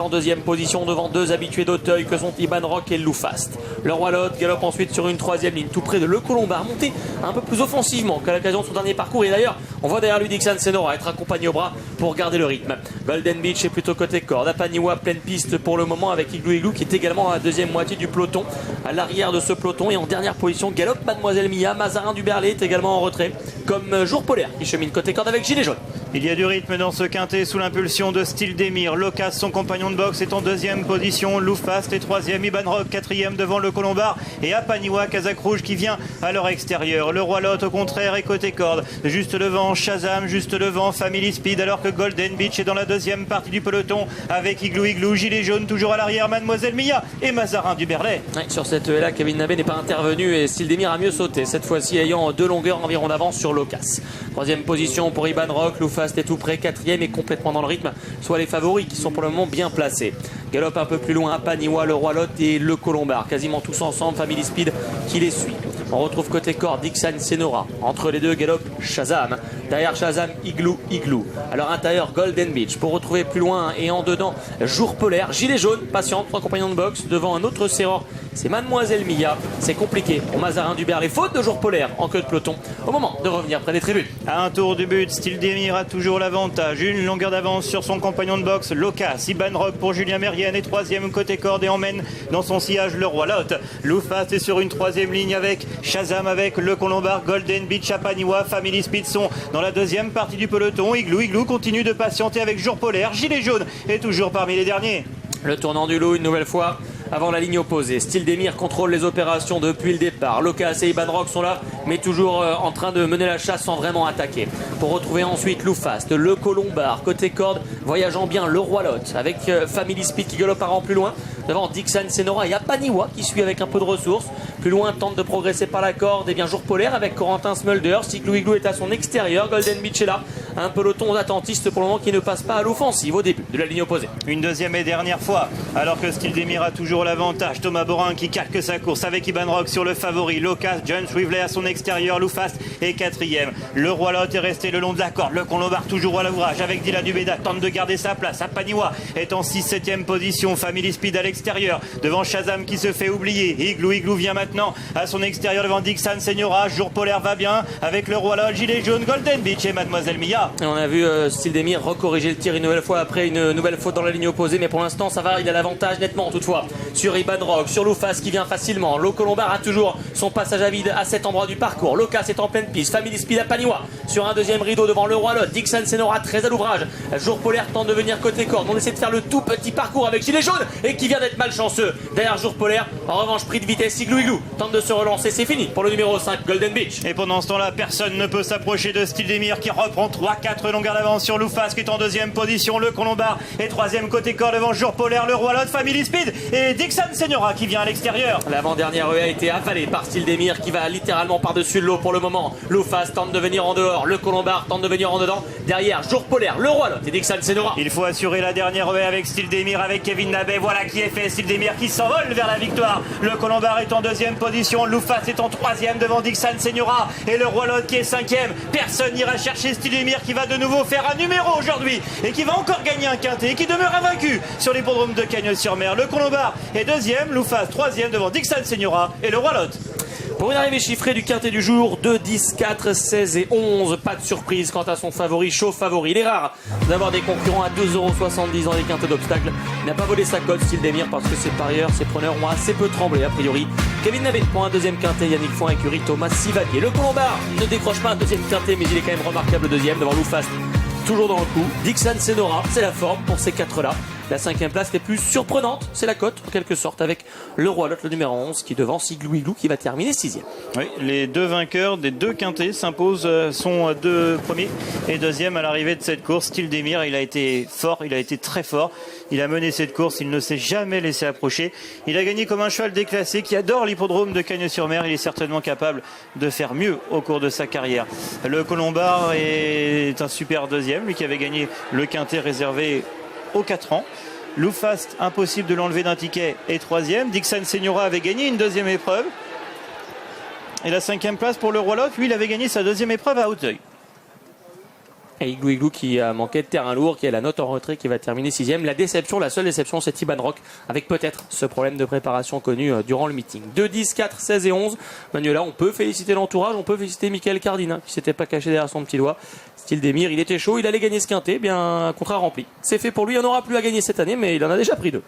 En deuxième position devant deux habitués d'Auteuil que sont Iban Rock et Loufast. Le Roi Lot galope ensuite sur une troisième ligne tout près de Le Colombard, monté un peu plus offensivement qu'à l'occasion de son dernier parcours. Et d'ailleurs, on voit derrière lui Dixon Senora être accompagné au bras pour garder le rythme. Golden Beach est plutôt côté corde. Apaniwa pleine piste pour le moment avec Igloo Igloo qui est également à la deuxième moitié du peloton. À l'arrière de ce peloton et en dernière position, galope Mademoiselle Mia. Mazarin du Berlay est également en retrait, comme Jour Polaire qui chemine côté corde avec Gilet Jaune. Il y a du rythme dans ce quintet sous l'impulsion de Style Demir. Locas, son compagnon de boxe, est en deuxième position. Loufast est troisième. Iban Rock, quatrième devant Le Colombard. Et Apaniwa, Kazakh Rouge qui vient à leur extérieur. Le Roi Lot, au contraire, est côté corde. Juste devant Shazam, juste devant Family Speed, alors que Golden Beach est dans la deuxième partie du peloton avec Igloo Igloo, Gilet Jaune toujours à l'arrière, Mademoiselle Mia et Mazarin du Berlay. Ouais, sur cette là, Kevin Nabé n'est pas intervenu et Style Demir a mieux sauté. Cette fois-ci ayant 2 longueurs environ d'avance sur Locas. Troisième position pour Iban Rock. Loufast est tout près. Quatrième et complètement dans le rythme. Soit les favoris qui sont pour le moment bien placés. Galope un peu plus loin Apaniwa, le Roi Lot et Le Colombard. Quasiment tous ensemble. Family Speed qui les suit. On retrouve côté corps Dixon Senora. Entre les deux galope Shazam. Derrière Shazam, Igloo Igloo. Alors intérieur Golden Beach. Pour retrouver plus loin et en dedans Jour Polaire. Gilet Jaune, patiente, 3 compagnons de boxe. Devant un autre serreur, c'est Mademoiselle Mia. C'est compliqué pour Mazarin du Berlay. Faute de Jour Polaire en queue de peloton. Au moment de revenir près des tribunes. À un tour du but, Style Demir a toujours l'avantage. Une longueur d'avance sur son compagnon de boxe, Locas. Iban Rock pour Julien Mérienne est troisième côté corde et emmène dans son sillage le Roi Lot. Loufast est sur une troisième ligne avec Shazam, avec Le Colombard, Golden Beach, Apaniwa, Family Speed sont dans la deuxième partie du peloton. Igloo Igloo continue de patienter avec Jour Polaire. Gilet Jaune est toujours parmi les derniers. Le tournant du loup une nouvelle fois avant la ligne opposée. Style Demir contrôle les opérations depuis le départ. Locas et Iban Rock sont là, mais toujours en train de mener la chasse sans vraiment attaquer. Pour retrouver ensuite Loufast, Le Colombard, côté corde, voyageant bien le Roi Lot, avec Family Speed qui galope un rang plus loin. Devant Dixon Senora et Apaniwa qui suit avec un peu de ressources. Plus loin, tente de progresser par la corde. Et bien Jour Polaire avec Corentin Smulders. Igloo Igloo est à son extérieur. Golden Beach est là. Un peloton d'attentistes pour le moment qui ne passe pas à l'offensive au début de la ligne opposée. Une deuxième et dernière fois, alors que Style Demir a toujours l'avantage. Thomas Borin qui calque sa course avec Iban Rock sur le favori. Locas, John Swivley à son extérieur. Loufast est quatrième. Le Roi Lot est resté le long de la corde. Le Colombard toujours à l'ouvrage avec Dylan Dubeda. Tente de garder sa place. Apaniwa est en 6-7e position. Family Speed à l'extérieur. Devant Shazam qui se fait oublier. Igloo Igloo vient maintenant à son extérieur devant Dixon Senora. Jour Polaire va bien avec le Roi Lot, Gilet Jaune, Golden Beach et Mademoiselle Mia. Et on a vu Style Demir recorriger le tir une nouvelle fois après une nouvelle faute dans la ligne opposée. Mais pour l'instant ça va, il a l'avantage nettement toutefois sur Iban Rock, sur Loufast qui vient facilement. Le Colombard a toujours son passage à vide à cet endroit du parcours. Locas est en pleine piste. Family Speed à Apaniwa sur un deuxième rideau devant le Roi Lot. Dixon Senora très à l'ouvrage. Jour Polaire tente de venir côté corde. On essaie de faire le tout petit parcours avec Gilet Jaune et qui vient d'être malchanceux. Derrière Jour Polaire, en revanche pris de vitesse, Igloo Igloo tente de se relancer, c'est fini pour le numéro 5 Golden Beach. Et pendant ce temps-là, personne ne peut s'approcher de Style Demir qui reprend 3-4 longueurs d'avance sur Loufast qui est en deuxième position. Le Colombard est troisième côté corps devant Jour Polaire, le Roi Lot, Family Speed et Dixon Senora qui vient à l'extérieur. L'avant-dernière a été avalée par Style Demir qui va littéralement par-dessus l'eau pour le moment. Loufast tente de venir en dehors, le Colombard tente de venir en dedans. Derrière Jour Polaire, le Roi Lot et Dixon Senora. Il faut assurer la dernière haie avec Style Demir, avec Kevin Nabé. Voilà qui est fait. Style Demir qui s'envole vers la victoire. Le Colombard est en deuxième position. Loufast est en troisième devant Dixon Senora. Et le Roi Lot qui est cinquième. Personne n'ira chercher Style Demir qui va de nouveau faire un numéro aujourd'hui. Et qui va encore gagner un quintet. Et qui demeure invaincu sur l'hippodrome de Cagnes-sur-Mer. Le Colombard est deuxième. Loufast troisième devant Dixon Senora. Et le Roi Lot. Pour une arrivée chiffrée du quintet du jour, 2, 10, 4, 16 et 11. Pas de surprise quant à son favori, chaud favori. Il est rare d'avoir des concurrents à 2,70 € dans les quintets d'obstacles. Il n'a pas volé sa cote, Style Demir, parce que ses parieurs, ses preneurs ont assez peu tremblé a priori. Kevin Nabé pour un deuxième quintet, Yannick Foin, écurie Thomas Sivalier. Le Colombard ne décroche pas un deuxième quintet, mais il est quand même remarquable deuxième devant Loufast. Toujours dans le coup. Dixon Senora, c'est la forme pour ces 4-là. La cinquième place les plus surprenante, c'est la cote en quelque sorte avec le Roi Lot, le numéro 11 qui devance Igloo Igloo qui va terminer 6e. Oui, les deux vainqueurs des deux quintés s'imposent, sont deux premiers et deuxième à l'arrivée de cette course. Style Demir, il a été fort, il a été très fort. Il a mené cette course, il ne s'est jamais laissé approcher. Il a gagné comme un cheval déclassé qui adore l'hippodrome de Cagnes-sur-Mer. Il est certainement capable de faire mieux au cours de sa carrière. Le Colombard est un super deuxième, lui qui avait gagné le quintet réservé aux 4 ans. Loufast, impossible de l'enlever d'un ticket, est troisième. Dixon Senora avait gagné une deuxième épreuve. Et la cinquième place pour le Roi Lot, lui, il avait gagné sa deuxième épreuve à Auteuil. Et Igloo qui a manqué de terrain lourd, qui est la note en retrait, qui va terminer 6e. La déception, la seule déception, c'est Iban Rock, avec peut-être ce problème de préparation connu durant le meeting. 2, 10, 4, 16 et 11. Manuela, on peut féliciter l'entourage, on peut féliciter Michael Cardina, qui s'était pas caché derrière son petit doigt. Stildemir, il était chaud, il allait gagner ce quintet, bien contrat rempli. C'est fait pour lui, il n'en aura plus à gagner cette année, mais il en a déjà pris 2.